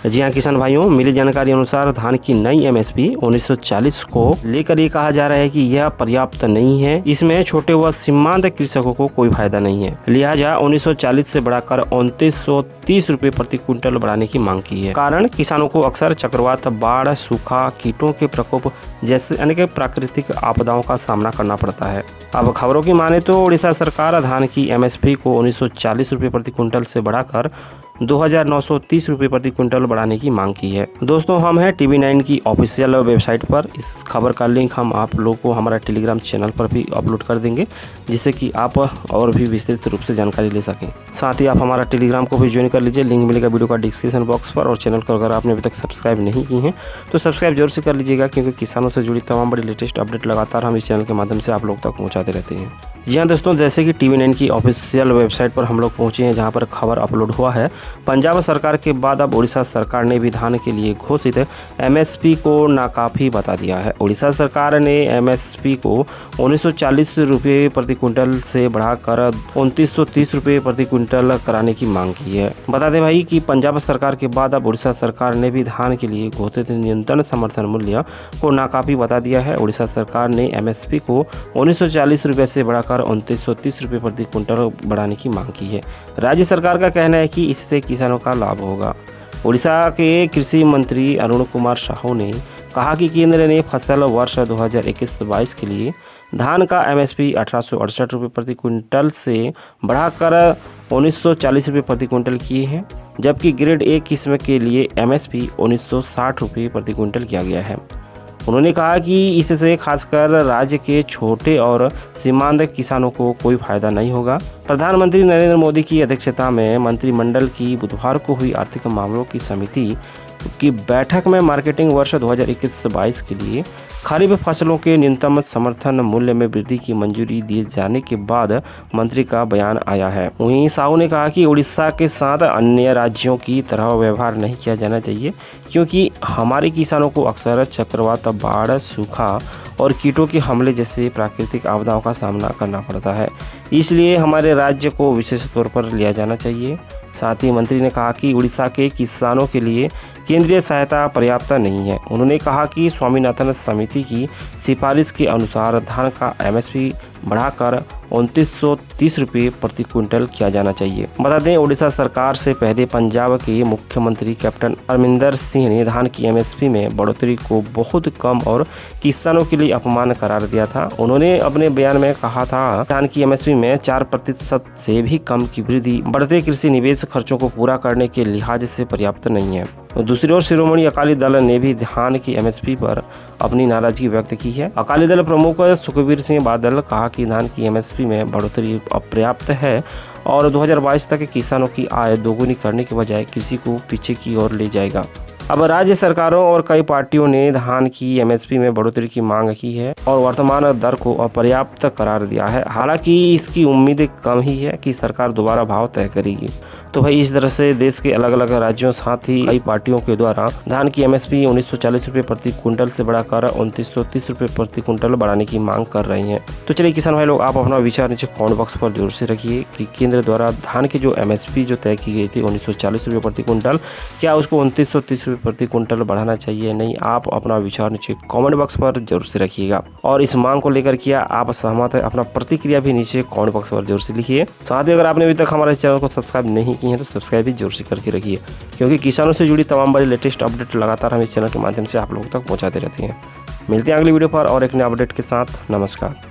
जी हाँ किसान भाइयों, मिली जानकारी अनुसार धान की नई एमएसपी 1940 को लेकर ये कहा जा रहा है कि यह पर्याप्त नहीं है। इसमें छोटे व सीमांत कृषकों को कोई फायदा नहीं है। लिहाजा 1940 से बढ़ाकर 2930 रुपए प्रति क्विंटल बढ़ाने की मांग की है। कारण किसानों को अक्सर चक्रवात, बाढ़, सूखा, कीटों के प्रकोप जैसे अनेक प्राकृतिक आपदाओं का सामना करना पड़ता है। अब खबरों की माने तो उड़ीसा सरकार धान की एमएसपी को 1940 रुपए प्रति क्विंटल से बढ़ाकर 2930 रुपए प्रति क्विंटल बढ़ाने की मांग की है। दोस्तों, हम हैं TV9 की ऑफिशियल वेबसाइट पर। इस खबर का लिंक हम आप लोगों को हमारा टेलीग्राम चैनल पर भी अपलोड कर देंगे, जिससे कि आप और भी विस्तृत रूप से जानकारी ले सकें। साथ ही आप हमारा टेलीग्राम को भी ज्वाइन कर लीजिए, लिंक मिलेगा वीडियो का डिस्क्रिप्शन बॉक्स पर। और चैनल को अगर आपने अभी तक सब्सक्राइब नहीं की हैं तो सब्सक्राइब जरूर से कर लीजिएगा, क्योंकि किसानों से जुड़ी तमाम बड़ी लेटेस्ट अपडेट लगातार हम इस चैनल के माध्यम से आप लोग तक पहुँचाते रहते हैं। जी हाँ दोस्तों, जैसे कि TV9 की ऑफिशियल वेबसाइट पर हम लोग पहुँचे हैं, जहाँ पर खबर अपलोड हुआ है। पंजाब सरकार के बाद अब उड़ीसा सरकार ने भी धान के लिए घोषित एमएसपी को नाकाफी बता दिया है। उड़ीसा सरकार ने एमएसपी को 1940 रुपये प्रति क्विंटल से बढ़ाकर 2930 रुपये प्रति क्विंटल कराने की मांग की है। बता दें भाई कि पंजाब सरकार के बाद अब उड़ीसा सरकार ने भी धान के लिए घोषित न्यूनतम समर्थन मूल्य को नाकाफी बता दिया है। उड़ीसा सरकार ने एमएसपी को 1940 रुपये से बढ़ाकर 2930 रुपये प्रति क्विंटल बढ़ाने की मांग की है। राज्य सरकार का कहना है कि इससे किसानों का लाभ होगा। उड़ीसा के कृषि मंत्री अरुण कुमार साहू ने कहा कि केंद्र ने फसल वर्ष 2021-22 के लिए धान का एमएसपी 1868 रुपये प्रति क्विंटल से बढ़ाकर 1940 रुपये प्रति क्विंटल किए हैं, जबकि ग्रेड ए किस्म के लिए एमएसपी 1960 रुपये प्रति क्विंटल किया गया है। उन्होंने कहा कि इससे खासकर राज्य के छोटे और सीमांत किसानों को कोई फायदा नहीं होगा। प्रधानमंत्री नरेंद्र मोदी की अध्यक्षता में मंत्रिमंडल की बुधवार को हुई आर्थिक मामलों की समिति की बैठक में मार्केटिंग वर्ष 2021-22 के लिए खरीफ फसलों के न्यूनतम समर्थन मूल्य में वृद्धि की मंजूरी दिए जाने के बाद मंत्री का बयान आया है। वहीं साहू ने कहा कि उड़ीसा के साथ अन्य राज्यों की तरह व्यवहार नहीं किया जाना चाहिए, क्योंकि हमारे किसानों को अक्सर चक्रवात, बाढ़, सूखा और कीटों के हमले जैसे प्राकृतिक आपदाओं का सामना करना पड़ता है। इसलिए हमारे राज्य को विशेष तौर पर लिया जाना चाहिए। साथ ही मंत्री ने कहा कि उड़ीसा के किसानों के लिए केंद्रीय सहायता पर्याप्त नहीं है। उन्होंने कहा कि स्वामीनाथन समिति की सिफारिश के अनुसार धान का एमएसपी बढ़ाकर 2930 रुपये प्रति क्विंटल किया जाना चाहिए। बता दें, उड़ीसा सरकार से पहले पंजाब के मुख्यमंत्री कैप्टन अमरिंदर सिंह ने धान की एमएसपी में बढ़ोतरी को बहुत कम और किसानों के लिए अपमान करार दिया था। उन्होंने अपने बयान में कहा था, धान की एमएसपी में 4% से भी कम की वृद्धि बढ़ते कृषि निवेश खर्चों को पूरा करने के लिहाज से पर्याप्त नहीं है। दूसरी ओर शिरोमणि अकाली दल ने भी धान की एमएसपी पर अपनी नाराजगी व्यक्त की है। अकाली दल प्रमुख सुखबीर सिंह बादल कहा कि धान की एमएसपी में बढ़ोतरी अपर्याप्त है और 2022 तक किसानों की आय दोगुनी करने के बजाय कृषि को पीछे की ओर ले जाएगा। अब राज्य सरकारों और कई पार्टियों ने धान की एमएसपी में बढ़ोतरी की मांग की है और वर्तमान दर को अपर्याप्त करार दिया है। हालांकि इसकी उम्मीद कम ही है कि सरकार दोबारा भाव तय करेगी। तो भाई, इस तरह से देश के अलग अलग राज्यों साथ ही कई पार्टियों के द्वारा धान की एमएसपी 1940 रुपये प्रति क्विंटल से बढ़ाकर 2930 रुपये प्रति क्विंटल बढ़ाने की मांग कर रही हैं। तो चलिए किसान भाई लोग, आप अपना विचार नीचे कमेंट बॉक्स पर जरूर से रखिए कि केंद्र द्वारा धान की जो एमएसपी जो तय की गई थी 1940 रुपये प्रति क्विंटल, क्या उसको 2930 रुपये प्रति क्विंटल बढ़ाना चाहिए नहीं? आप अपना विचार नीचे कमेंट बॉक्स पर जरूर से रखिएगा। और इस मांग को लेकर क्या आप सहमत है, अपना प्रतिक्रिया भी नीचे कमेंट बॉक्स पर जरूर से लिखिए। साथ ही अगर आपने अभी तक हमारे चैनल को सब्सक्राइब नहीं की है तो सब्सक्राइब भी जरूर से करके रखिए, क्योंकि किसानों से जुड़ी तमाम बड़ी लेटेस्ट अपडेट लगातार हम इस चैनल के माध्यम से आप लोगों तक पहुंचाते रहते हैं। मिलते हैं अगली वीडियो पर और एक नए अपडेट के साथ। नमस्कार।